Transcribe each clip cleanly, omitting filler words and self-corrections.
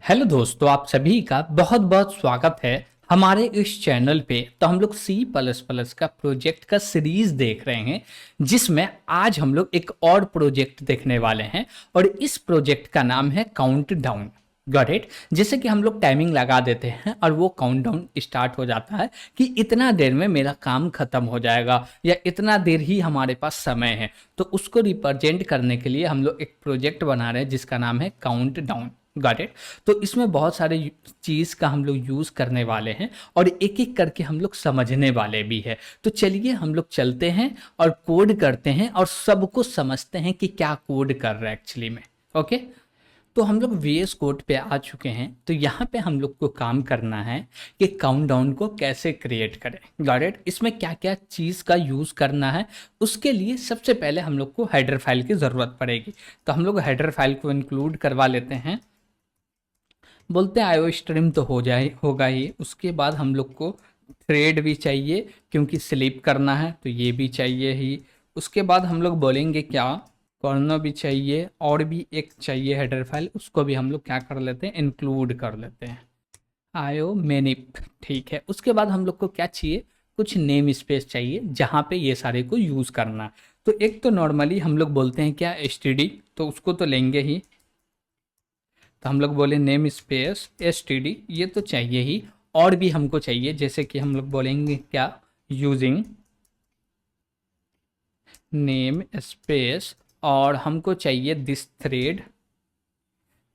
Hello दोस्तों, आप सभी का बहुत बहुत स्वागत है हमारे इस चैनल पे। तो हम लोग सी प्लस प्लस का प्रोजेक्ट का सीरीज देख रहे हैं, जिसमें आज हम लोग एक और प्रोजेक्ट देखने वाले हैं। और इस प्रोजेक्ट का नाम है काउंट डाउन। Got it. जैसे कि हम लोग टाइमिंग लगा देते हैं और वो काउंट डाउन स्टार्ट हो जाता है कि इतना देर में मेरा काम खत्म हो जाएगा या इतना देर ही हमारे पास समय है। तो उसको रिप्रेजेंट करने के लिए हम लोग एक प्रोजेक्ट बना रहे हैं जिसका नाम है काउंट डाउन। Got it. तो इसमें बहुत सारे चीज़ का हम लोग यूज़ करने वाले हैं और एक एक करके हम लोग समझने वाले भी हैं। तो चलिए हम लोग चलते हैं और कोड करते हैं और सबको समझते हैं कि क्या कोड कर रहा है एक्चुअली में। ओके। तो हम लोग VS कोड पे आ चुके हैं। तो यहाँ पे हम लोग को काम करना है कि काउंटडाउन को कैसे क्रिएट करें। Got it. इसमें क्या क्या चीज़ का यूज़ करना है, उसके लिए सबसे पहले हम लोग को हेडर फाइल की ज़रूरत पड़ेगी। तो हम लोग हेडर फाइल को इंक्लूड करवा लेते हैं। बोलते हैं आईओ स्ट्रीम तो होगा ही। उसके बाद हम लोग को थ्रेड भी चाहिए, क्योंकि स्लीप करना है तो ये भी चाहिए ही। उसके बाद हम लोग बोलेंगे क्या, कॉर्नो भी चाहिए और भी एक चाहिए हेडर फाइल, उसको भी हम लोग क्या कर लेते हैं, इंक्लूड कर लेते हैं। आयो मैनिप। ठीक है। उसके बाद हम लोग को क्या चाहिए, कुछ नेम स्पेस चाहिए जहाँ पे ये सारे को यूज़ करना है। तो एक तो नॉर्मली हम लोग बोलते हैं क्या, एसटीडी, तो उसको तो लेंगे ही। तो हम लोग बोले नेम स्पेस एसटीडी, ये तो चाहिए ही। और भी हमको चाहिए, जैसे कि हम लोग बोलेंगे क्या, यूजिंग नेम स्पेस। और हमको चाहिए दिस थ्रेड,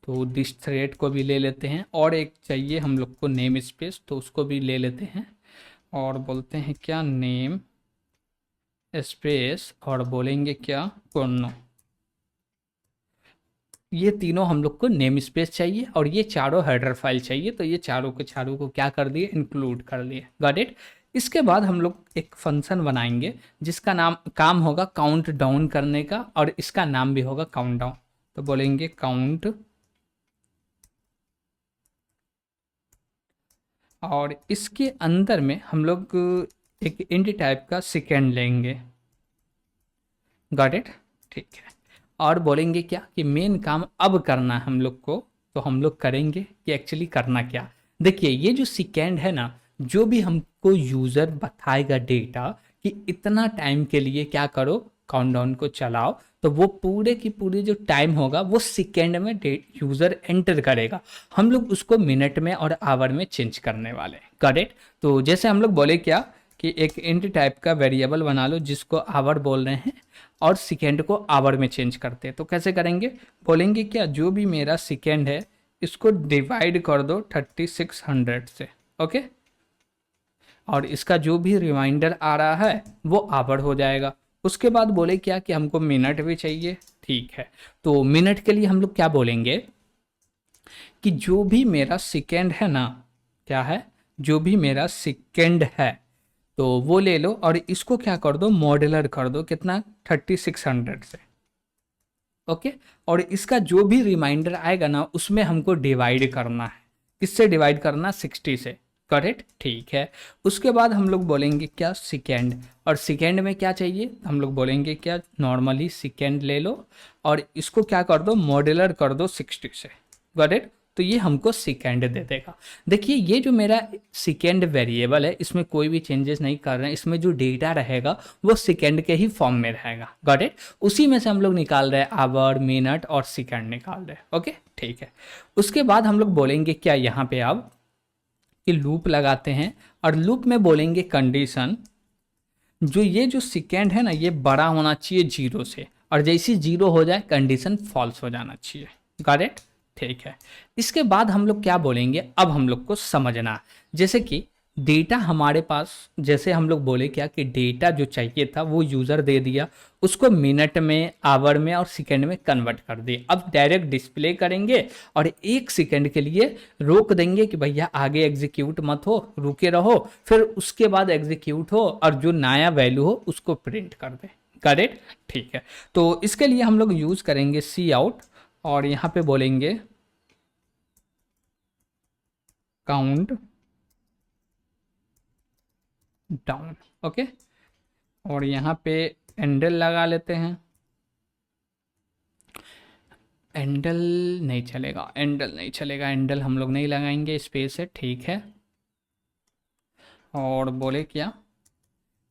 तो दिस थ्रेड को भी ले लेते हैं। और एक चाहिए हम लोग को नेम स्पेस, तो उसको भी ले लेते हैं। और बोलते हैं क्या, नेम स्पेस, और बोलेंगे क्या, कोनो। ये तीनों हम लोग को नेम स्पेस चाहिए और ये चारों हेडर फाइल चाहिए। तो ये चारों के चारों को क्या कर दिए, इंक्लूड कर लिए। Got it. इसके बाद हम लोग एक फंक्शन बनाएंगे जिसका नाम काम होगा काउंट डाउन करने का, और इसका नाम भी होगा काउंट डाउन। तो बोलेंगे काउंट, और इसके अंदर में हम लोग एक इंट टाइप का सेकेंड लेंगे। Got it. ठीक है। और बोलेंगे क्या कि मेन काम अब करना है हम लोग को। तो हम लोग करेंगे कि एक्चुअली करना क्या। देखिए ये जो सेकेंड है ना, जो भी हमको यूज़र बताएगा डेटा कि इतना टाइम के लिए क्या करो, काउंटडाउन को चलाओ, तो वो पूरे की पूरी जो टाइम होगा वो सेकेंड में यूज़र एंटर करेगा। हम लोग उसको मिनट में और आवर में चेंज करने वाले हैं। करेक्ट। तो जैसे हम लोग बोले क्या कि एक इंट टाइप का वेरिएबल बना लो जिसको आवर बोल रहे हैं, और सेकेंड को आवर में चेंज करते हैं। तो कैसे करेंगे, बोलेंगे क्या, जो भी मेरा सेकेंड है इसको डिवाइड कर दो 3600 से। ओके। और इसका जो भी रिमाइंडर आ रहा है वो आवर हो जाएगा। उसके बाद बोले क्या कि हमको मिनट भी चाहिए। ठीक है। तो मिनट के लिए हम लोग क्या बोलेंगे कि जो भी मेरा सेकेंड है ना, क्या है, जो भी मेरा सेकेंड है तो वो ले लो और इसको क्या कर दो, मॉड्यूलर कर दो, कितना, 3600 से। ओके। और इसका जो भी रिमाइंडर आएगा ना उसमें हमको डिवाइड करना है। किससे डिवाइड करना, 60 से। करेक्ट। ठीक है। उसके बाद हम लोग बोलेंगे क्या, सेकेंड। और सेकेंड में क्या चाहिए, हम लोग बोलेंगे क्या, नॉर्मली सेकेंड ले लो और इसको क्या कर दो, मॉड्यूलर कर दो 60 से। करेक्ट। तो ये हमको सेकेंड दे देगा। देखिए ये जो मेरा सेकेंड वेरिएबल है इसमें कोई भी चेंजेस नहीं कर रहे हैं। इसमें जो डेटा रहेगा वो सेकेंड के ही फॉर्म में रहेगा। Got it. उसी में से हम लोग निकाल रहे हैं आवर, मिनट और सेकेंड निकाल रहे हैं। ओके। ठीक है। उसके बाद हम लोग बोलेंगे क्या, यहाँ पे अब कि लूप लगाते हैं और लूप में बोलेंगे कंडीशन, जो ये जो सेकेंड है ना ये बड़ा होना चाहिए जीरो से, और जैसे जीरो हो जाए कंडीशन फॉल्स हो जाना चाहिए। Got it. ठीक है। इसके बाद हम लोग क्या बोलेंगे, अब हम लोग को समझना, जैसे कि डेटा हमारे पास, जैसे हम लोग बोले क्या कि डेटा जो चाहिए था वो यूज़र दे दिया, उसको मिनट में, आवर में और सेकेंड में कन्वर्ट कर दिए। अब डायरेक्ट डिस्प्ले करेंगे और एक सेकेंड के लिए रोक देंगे कि भैया आगे एग्जीक्यूट मत हो, रुके रहो, फिर उसके बाद एग्जीक्यूट हो और जो नया वैल्यू हो उसको प्रिंट कर दे। करेक्ट। ठीक है। तो इसके लिए हम लोग यूज़ करेंगे सी आउट, और यहाँ पे बोलेंगे काउंट डाउन। ओके। और यहाँ पे एंडल लगा लेते हैं। एंडल नहीं चलेगा, एंडल नहीं चलेगा, एंडल हम लोग नहीं लगाएंगे, स्पेस है, ठीक है। और बोले क्या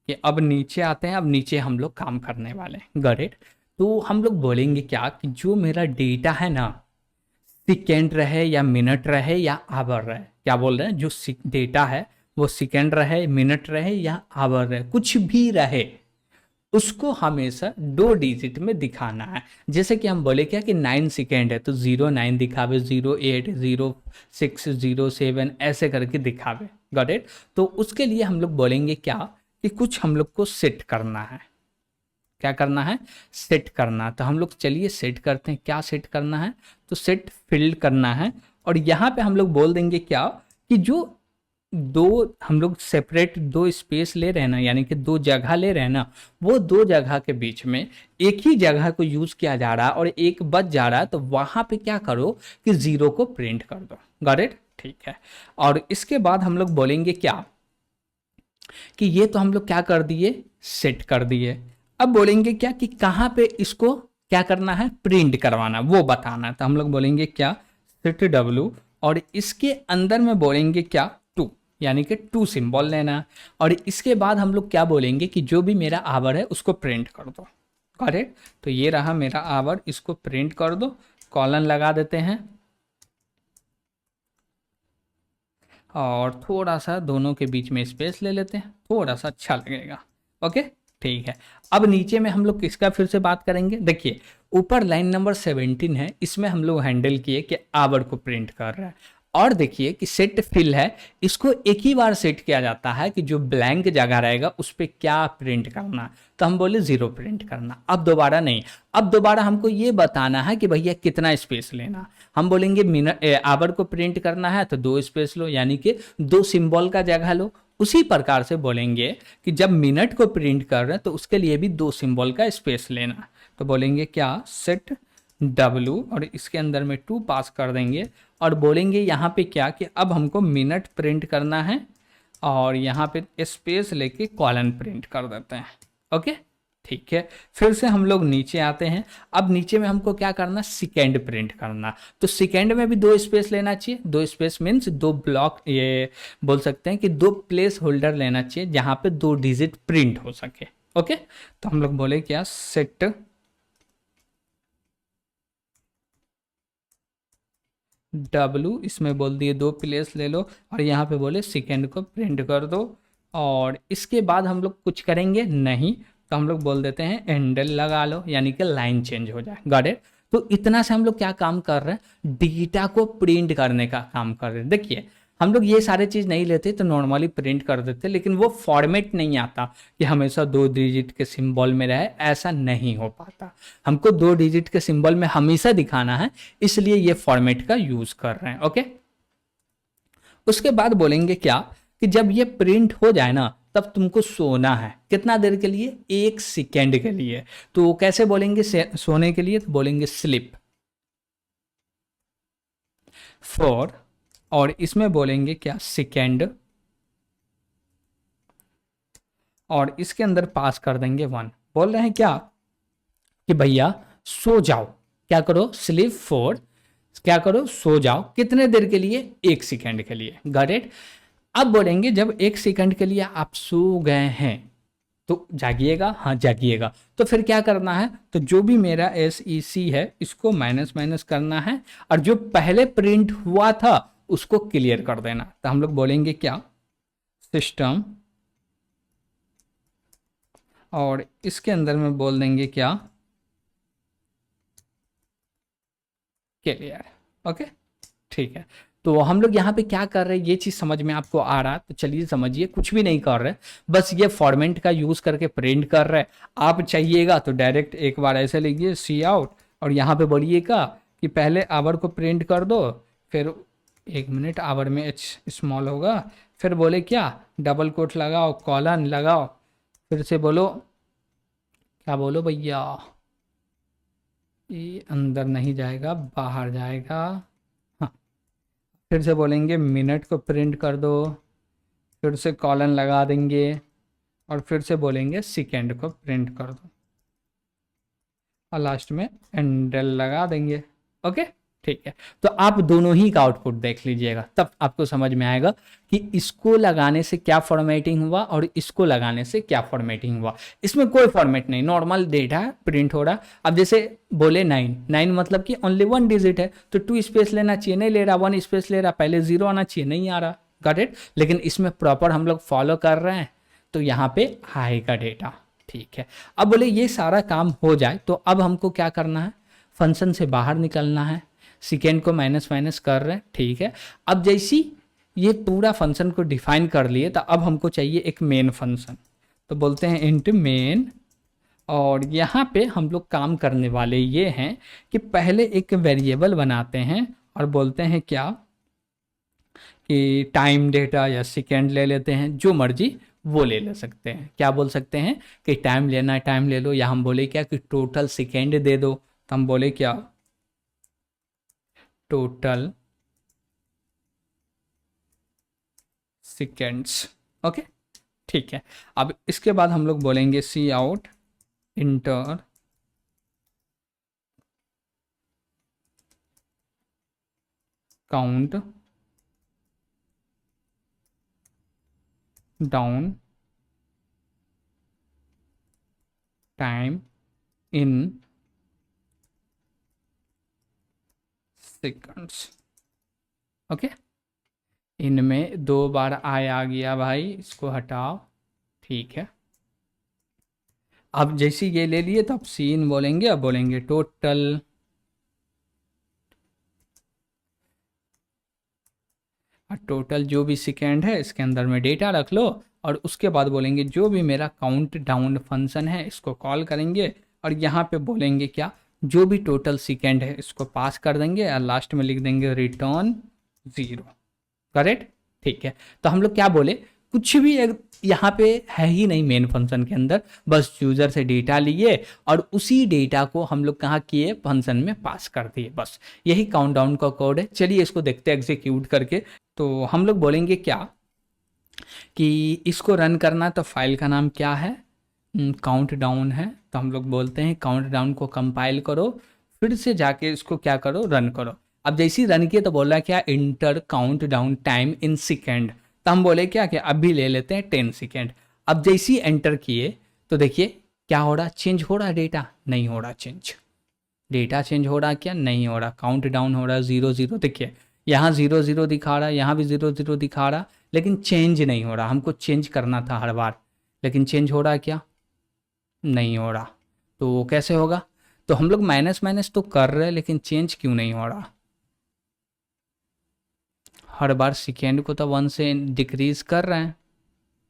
कि अब नीचे आते हैं, अब नीचे हम लोग काम करने वाले हैं, गॉट इट। तो हम लोग बोलेंगे क्या कि जो मेरा डेटा है ना, सेकेंड रहे या मिनट रहे या आवर रहे, क्या बोल रहे हैं, जो डेटा है वो सेकेंड रहे, मिनट रहे या आवर रहे, कुछ भी रहे, उसको हमेशा 2 डिजिट में दिखाना है। जैसे कि हम बोले क्या कि 9 सेकेंड है तो 09 दिखावे, 08, 06, 07 ऐसे करके दिखावे, गॉट इट। तो उसके लिए हम लोग बोलेंगे क्या कि कुछ हम लोग को सेट करना है। क्या करना है? सेट करना। तो हम लोग चलिए सेट करते हैं। क्या सेट करना है? तो सेट फील्ड करना है। और यहाँ पे हम लोग बोल देंगे क्या कि जो दो हम लोग सेपरेट 2 स्पेस ले रहे हैं ना, यानी कि 2 जगह ले रहे हैं ना, वो 2 जगह के बीच में एक ही जगह को यूज किया जा रहा है और एक बच जा रहा है, तो वहां पे क्या करो कि 0 को प्रिंट कर दो, गॉट इट, ठीक है। और इसके बाद हम लोग बोलेंगे क्या कि ये तो हम लोग क्या कर दिए, सेट कर दिए। अब बोलेंगे क्या कि कहाँ पे इसको क्या करना है, प्रिंट करवाना, वो बताना है। तो हम लोग बोलेंगे क्या, सेट डब्लू, और इसके अंदर में बोलेंगे क्या, टू, यानी कि 2 सिंबल लेना। और इसके बाद हम लोग क्या बोलेंगे कि जो भी मेरा आवर है उसको प्रिंट कर दो, करेक्ट। तो ये रहा मेरा आवर, इसको प्रिंट कर दो, कॉलन लगा देते हैं और थोड़ा सा दोनों के बीच में स्पेस ले लेते हैं, थोड़ा सा अच्छा लगेगा, ओके, ठीक है। अब नीचे में हम लोग किसका फिर से बात करेंगे, देखिए ऊपर लाइन नंबर 17 है, इसमें हम लोग हैंडल किए कि आवर को प्रिंट कर रहा है। और देखिए कि सेट फिल है, इसको एक ही बार सेट किया जाता है कि जो ब्लैंक जगह रहेगा उस पर क्या प्रिंट करना, तो हम बोले 0 प्रिंट करना। अब दोबारा नहीं, अब दोबारा हमको ये बताना है कि भैया कितना स्पेस लेना। हम बोलेंगे मिनट आवर को प्रिंट करना है तो 2 स्पेस लो, यानी कि 2 सिंबल का जगह लो। उसी प्रकार से बोलेंगे कि जब मिनट को प्रिंट कर रहे हैं तो उसके लिए भी 2 सिंबल का स्पेस लेना। तो बोलेंगे क्या, सेट W, और इसके अंदर में 2 पास कर देंगे। और बोलेंगे यहाँ पे क्या कि अब हमको मिनट प्रिंट करना है, और यहाँ पे स्पेस लेके कॉलन प्रिंट कर देते हैं, ओके, ठीक है। फिर से हम लोग नीचे आते हैं। अब नीचे में हमको क्या करना, सेकेंड प्रिंट करना। तो सेकेंड में भी 2 स्पेस लेना चाहिए, 2 स्पेस मीन्स 2 ब्लॉक, ये बोल सकते हैं कि 2 प्लेस होल्डर लेना चाहिए जहाँ पे 2 डिजिट प्रिंट हो सके, ओके। तो हम लोग बोले क्या, सेट W, इसमें बोल दिए 2 प्लेस ले लो, और यहाँ पे बोले सेकेंड को प्रिंट कर दो। और इसके बाद हम लोग कुछ करेंगे नहीं, तो हम लोग बोल देते हैं एंडल लगा लो, यानी कि लाइन चेंज हो जाए, गॉट इट। तो इतना से हम लोग क्या काम कर रहे हैं, डेटा को प्रिंट करने का काम कर रहे हैं। देखिए हम लोग ये सारे चीज़ नहीं लेते तो नॉर्मली प्रिंट कर देते, लेकिन वो फॉर्मेट नहीं आता कि हमेशा 2 डिजिट के सिंबल में रहे, ऐसा नहीं हो पाता। हमको 2 डिजिट के सिंबल में हमेशा दिखाना है, इसलिए ये फॉर्मेट का यूज कर रहे हैं, ओके। उसके बाद बोलेंगे क्या कि जब ये प्रिंट हो जाए ना, तब तुमको सोना है, कितना देर के लिए, 1 सेकेंड के लिए। तो कैसे बोलेंगे सोने के लिए, तो बोलेंगे स्लिप फॉर, और इसमें बोलेंगे क्या, सेकेंड, और इसके अंदर पास कर देंगे 1। बोल रहे हैं क्या कि भैया सो जाओ, क्या करो, स्लीप फॉर, क्या करो, सो जाओ, कितने देर के लिए, 1 सेकेंड के लिए, गॉट इट। अब बोलेंगे जब 1 सेकेंड के लिए आप सो गए हैं तो जागिएगा, हाँ जागिएगा। तो फिर क्या करना है, तो जो भी मेरा SEC है इसको माइनस माइनस करना है, और जो पहले प्रिंट हुआ था उसको क्लियर कर देना। तो हम लोग बोलेंगे क्या, सिस्टम, और इसके अंदर में बोल देंगे क्या, क्लियर, ओके, ठीक है। तो हम लोग यहाँ पे क्या कर रहे हैं, ये चीज़ समझ में आपको आ रहा है तो चलिए समझिए, कुछ भी नहीं कर रहे, बस ये फॉर्मेट का यूज़ करके प्रिंट कर रहे हैं। आप चाहिएगा तो डायरेक्ट एक बार ऐसे लिखिए सी आउट, और यहाँ पे बोलिएगा कि पहले आवर को प्रिंट कर दो, फिर 1 मिनट, आवर में H स्मॉल होगा, फिर बोले क्या, डबल कोट लगाओ, कॉलन लगाओ, फिर से बोलो, क्या बोलो भैया, ये अंदर नहीं जाएगा, बाहर जाएगा, हाँ। फिर से बोलेंगे मिनट को प्रिंट कर दो, फिर से कॉलन लगा देंगे, और फिर से बोलेंगे सेकेंड को प्रिंट कर दो, और लास्ट में एंडल लगा देंगे, ओके ठीक है। तो आप दोनों ही का आउटपुट देख लीजिएगा, तब आपको समझ में आएगा कि इसको लगाने से क्या फॉर्मेटिंग हुआ और इसको लगाने से क्या फॉर्मेटिंग हुआ। इसमें कोई फॉर्मेट नहीं, नॉर्मल डेटा प्रिंट हो रहा। अब जैसे बोले 9 मतलब कि ओनली 1 डिजिट है, तो 2 स्पेस लेना चाहिए, नहीं ले रहा, 1 स्पेस ले रहा, पहले 0 आना चाहिए, नहीं आ रहा। Got it. लेकिन इसमें प्रॉपर हम लोग फॉलो कर रहे हैं, तो यहाँ पे आएगा डेटा। ठीक है। अब बोले ये सारा काम हो जाए तो अब हमको क्या करना है, फंक्शन से बाहर निकलना है। सेकेंड को माइनस माइनस कर रहे हैं, ठीक है। अब जैसी ये पूरा फंक्शन को डिफाइन कर लिए, तो अब हमको चाहिए एक मेन फंक्शन, तो बोलते हैं इंट मेन। और यहाँ पे हम लोग काम करने वाले ये हैं कि पहले एक वेरिएबल बनाते हैं और बोलते हैं क्या कि टाइम डेटा या सेकेंड ले लेते हैं, जो मर्जी वो ले सकते हैं। क्या बोल सकते हैं कि टाइम लेना है टाइम ले लो, या हम बोले क्या कि टोटल सेकेंड दे दो, तो हम बोले क्या टोटल सेकेंड्स। ओके ठीक है। अब इसके बाद हम लोग बोलेंगे C out enter countdown time in seconds. Okay इनमें 2 बार आय आ गया भाई, इसको हटाओ। ठीक है। अब जैसे ये ले लिए तो अब सीन बोलेंगे, अब बोलेंगे टोटल टोटल जो भी सेकेंड है इसके अंदर में डेटा रख लो, और उसके बाद बोलेंगे जो भी मेरा काउंट डाउन फंक्शन है इसको कॉल करेंगे, और यहाँ पे बोलेंगे क्या जो भी टोटल सेकेंड है इसको पास कर देंगे, और लास्ट में लिख देंगे रिटर्न 0। करेक्ट ठीक है। तो हम लोग क्या बोले, कुछ भी यहाँ पे है ही नहीं मेन फंक्शन के अंदर, बस यूजर से डेटा लिए और उसी डेटा को हम लोग कहाँ किए, फंक्शन में पास कर दिए, बस यही काउंटडाउन का कोड है। चलिए इसको देखते हैं एग्जीक्यूट करके। तो हम लोग बोलेंगे क्या कि इसको रन करना, तो फाइल का नाम क्या है, काउंट डाउन है, तो हम लोग बोलते हैं काउंट डाउन को कंपाइल करो, फिर से जाके इसको क्या करो, रन करो। अब जैसे ही रन किए तो बोल रहा है क्या inter countdown time in second, तो हम बोले क्या कि अभी ले लेते हैं 10 सेकेंड। अब जैसे ही एंटर किए तो देखिए क्या हो रहा, चेंज हो रहा डेटा, नहीं हो रहा चेंज, डेटा चेंज हो रहा क्या, नहीं हो रहा, काउंट डाउन हो रहा 0 0। देखिए यहाँ 0 0 दिखा रहा, यहाँ भी 0 0 दिखा रहा, लेकिन चेंज नहीं हो रहा। हमको चेंज करना था हर बार, लेकिन चेंज हो रहा क्या, नहीं हो रहा। तो कैसे होगा, तो हम लोग माइनस माइनस तो कर रहे हैं लेकिन चेंज क्यों नहीं हो रहा। हर बार सेकेंड को तो 1 से डिक्रीज कर रहे हैं,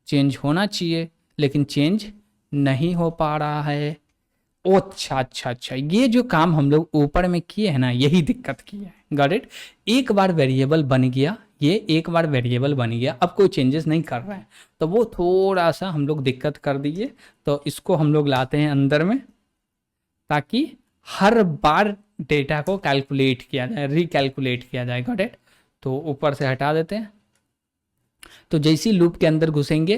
चेंज होना चाहिए लेकिन चेंज नहीं हो पा रहा है। ओ अच्छा अच्छा अच्छा, ये जो काम हम लोग ऊपर में किए हैं ना, यही दिक्कत की है। Got it. एक बार वेरिएबल बन गया, ये एक बार वेरिएबल बन गया, अब कोई चेंजेस नहीं कर रहे हैं, तो वो थोड़ा सा हम लोग दिक्कत कर दिए। तो इसको हम लोग लाते हैं अंदर में, ताकि हर बार डेटा को कैलकुलेट किया जाए, रिकैलकुलेट किया जाए। Got it. तो ऊपर से हटा देते हैं। तो जैसी लूप के अंदर घुसेंगे,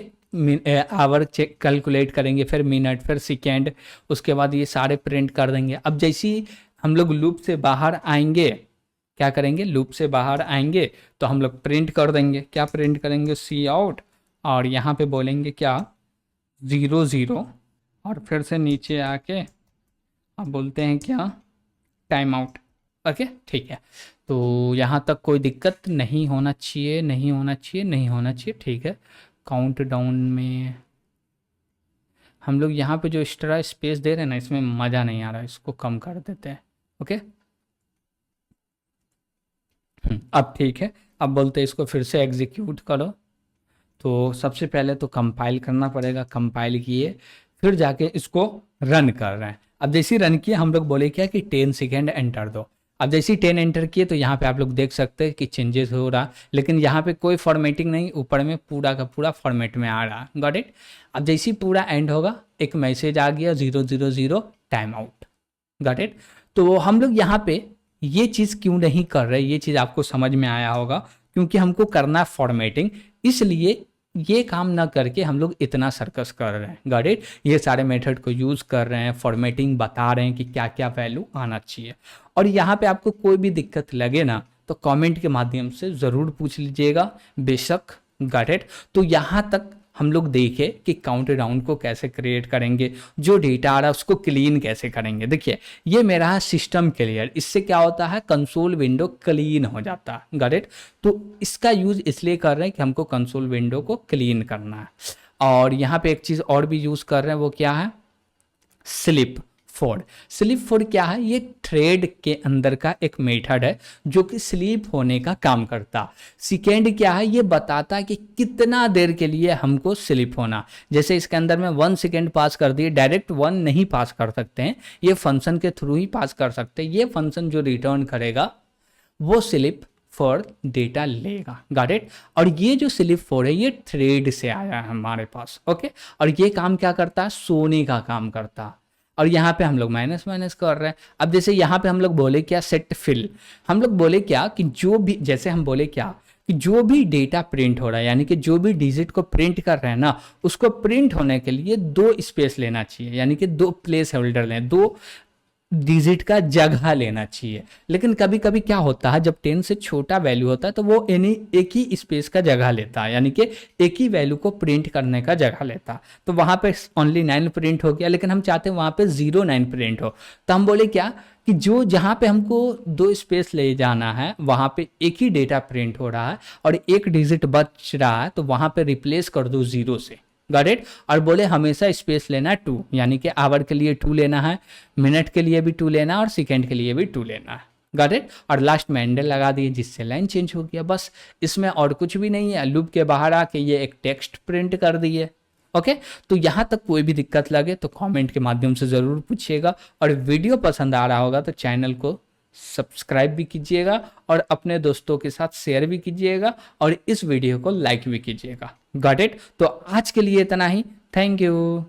आवर चेक कैलकुलेट करेंगे, फिर मिनट, फिर सेकेंड, उसके बाद ये सारे प्रिंट कर देंगे। अब जैसी हम लोग लूप से बाहर आएंगे, क्या करेंगे, लूप से बाहर आएंगे तो हम लोग प्रिंट कर देंगे। क्या प्रिंट करेंगे, सी आउट, और यहाँ पे बोलेंगे क्या 0 0, और फिर से नीचे आके अब बोलते हैं क्या टाइम आउट। ओके ठीक है। तो यहाँ तक कोई दिक्कत नहीं होना चाहिए, नहीं होना चाहिए, नहीं होना चाहिए। ठीक है। काउंट डाउन में हम लोग यहाँ पे जो एक्स्ट्रा स्पेस दे रहे हैं ना, इसमें मज़ा नहीं आ रहा है, इसको कम कर देते हैं। ओके अब ठीक है। अब बोलते हैं इसको फिर से एग्जीक्यूट करो। तो सबसे पहले तो कंपाइल करना पड़ेगा, कंपाइल किए फिर जाके इसको रन कर रहे हैं। अब जैसे रन किए हम लोग बोले क्या कि 10 सेकेंड एंटर दो। अब जैसे ही 10 एंटर किए तो यहाँ पे आप लोग देख सकते हैं कि चेंजेस हो रहा, लेकिन यहाँ पे कोई फॉर्मेटिंग नहीं, ऊपर में पूरा का पूरा फॉर्मेट में आ रहा। Got it. अब जैसे ही पूरा एंड होगा एक मैसेज आ गया 0 0 0 टाइम आउट। Got it. तो हम लोग यहाँ पे ये चीज़ क्यों नहीं कर रहे, ये चीज़ आपको समझ में आया होगा, क्योंकि हमको करना है फॉर्मेटिंग, इसलिए ये काम ना करके हम लोग इतना सर्कस कर रहे हैं, गॉट इट। ये सारे मेथड को यूज़ कर रहे हैं, फॉर्मेटिंग बता रहे हैं कि क्या क्या वैल्यू आना चाहिए। और यहाँ पे आपको कोई भी दिक्कत लगे ना तो कमेंट के माध्यम से ज़रूर पूछ लीजिएगा, बेशक, गॉट इट। तो यहाँ तक हम लोग देखे कि काउंट डाउन को कैसे क्रिएट करेंगे, जो डेटा आ रहा है उसको क्लीन कैसे करेंगे। देखिए ये मेरा है सिस्टम क्लियर, इससे क्या होता है कंसोल विंडो क्लीन हो जाता है, गॉट इट। तो इसका यूज इसलिए कर रहे हैं कि हमको कंसोल विंडो को क्लीन करना है। और यहाँ पे एक चीज़ और भी यूज़ कर रहे हैं, वो क्या है, स्लिप फोर्ड। स्लीप फोर्ड क्या है, ये थ्रेड के अंदर का एक मेथड है जो कि स्लीप होने का काम करता। सेकेंड क्या है, ये बताता है कि कितना देर के लिए हमको स्लीप होना। जैसे इसके अंदर में 1 सेकेंड पास कर दिए, डायरेक्ट 1 नहीं पास कर सकते हैं, ये फंक्शन के थ्रू ही पास कर सकते हैं। ये फंक्शन जो रिटर्न करेगा वो स्लीप फॉर डेटा लेगा, गॉट इट। और ये जो स्लीप फॉर है ये थ्रेड से आया है हमारे पास, ओके। और ये काम क्या करता है, सोने का काम करता है। और यहाँ पे हम लोग माइनस माइनस कर रहे हैं। अब जैसे यहाँ पे हम लोग बोले क्या, सेट फिल, हम लोग बोले क्या कि जो भी, जैसे हम बोले क्या कि जो भी डेटा प्रिंट हो रहा है, यानी कि जो भी डिजिट को प्रिंट कर रहे हैं ना, उसको प्रिंट होने के लिए 2 स्पेस लेना चाहिए, यानी कि 2 प्लेस होल्डर लें, 2 डिजिट का जगह लेना चाहिए। लेकिन कभी कभी क्या होता है, जब 10 से छोटा वैल्यू होता है तो वो एक ही स्पेस का जगह लेता है, यानी कि एक ही वैल्यू को प्रिंट करने का जगह लेता है। तो वहाँ पे ओनली 9 प्रिंट हो गया, लेकिन हम चाहते हैं वहाँ पे 09 प्रिंट हो। तो हम बोले क्या कि जो जहाँ पे हमको 2 स्पेस ले जाना है वहाँ पे एक ही डेटा प्रिंट हो रहा है और एक डिजिट बच रहा है, तो वहाँ पे रिप्लेस कर दो 0 से, गॉट इट। और बोले हमेशा स्पेस लेना है 2, यानी कि आवर के लिए 2 लेना है, मिनट के लिए भी 2 लेना है और सेकेंड के लिए भी 2 लेना है, गॉट इट। और लास्ट में एंडल लगा दिए जिससे लाइन चेंज हो गया, बस इसमें और कुछ भी नहीं है। लूप के बाहर आके ये एक टेक्स्ट प्रिंट कर दिए, ओके। तो यहाँ तक कोई भी दिक्कत लगे तो कमेंट के माध्यम से ज़रूर पूछिएगा। और वीडियो पसंद आ रहा होगा तो चैनल को सब्सक्राइब भी कीजिएगा और अपने दोस्तों के साथ शेयर भी कीजिएगा और इस वीडियो को लाइक भी कीजिएगा, गॉट इट। तो आज के लिए इतना ही, थैंक यू।